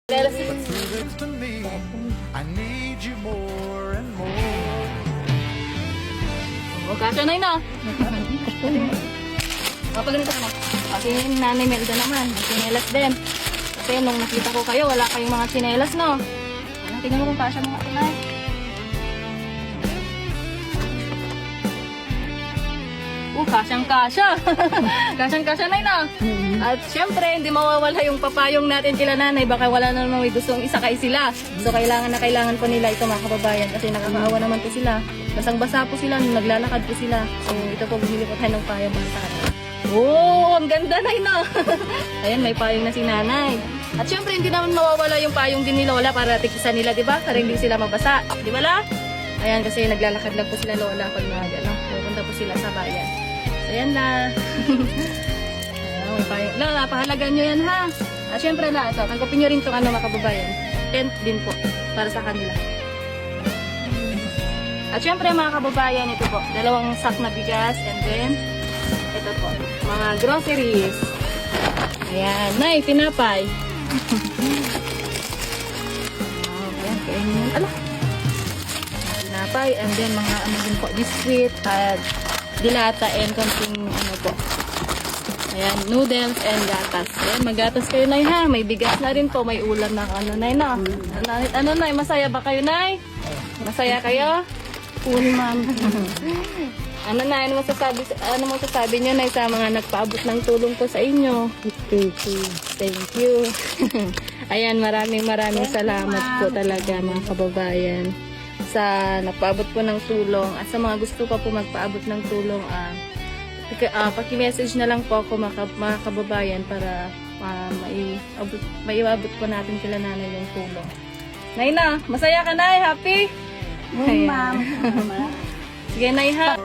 To me, I need you more and more. O, kasya na yun ah. Kapag ganito ka na. Kasi nanay Melda naman, sinelas din. Kasi nung nakita ko kayo, wala kayong mga sinelas, no? Tingnan mo kung kasya mga tunay. Kasyang-kasya. Kasyang-kasya na yun ah. At syempre, hindi mawawala yung papayong natin kila nanay. Baka wala na naman may gustong isakay sila. So, kailangan na kailangan po nila ito mga kababayan. Kasi nakakaawa naman po sila. Basang-basa po sila, naglalakad po sila. So, ito po, bumili po tayo ng payong para sa kanila. Oh, ang ganda na yun ah. Ayan, may payong na si nanay. At syempre, hindi naman mawawala yung payong din ni Lola para tikisan nila, di ba? Para hindi sila mabasa. Di ba la? Ayan, kasi naglalakad lang po sila Lola pag pupunta po sila sa bayan. So, ayan na. Lola, pahalagan nyo yan ha. At syempre la, ito, tanggapin nyo rin itong mga kababayan. Tent din po, para sa kanila. At syempre mga kababayan, ito po, 2 sack na bigas, and then, ito po, mga groceries. Ayan, nay, tinapay. Ayan, kainin yun. Ala. Tinapay, and then mga ano din po, biscuit, at dilata, and konting ano po. Ayan, noodles and gatas. Ayan, magatas kayo, nay, ha? May bigas na rin po, may ulam na ano, nay, na. Ano, nay, masaya ba kayo, nay? Masaya kayo? Ma'am. Ano na, ano masasabi nyo na sa mga nagpaabot ng tulong po sa inyo? Thank you. Ayan, maraming salamat po talaga mga kababayan sa nagpaabot po ng tulong at sa mga gusto pa po magpaabot ng tulong. Paki-message na lang po ako mga kababayan para maiabot po natin kila nanay yung tulong. Nay na, masaya ka, nay? Happy? Ma'am. Sige, nay, ha?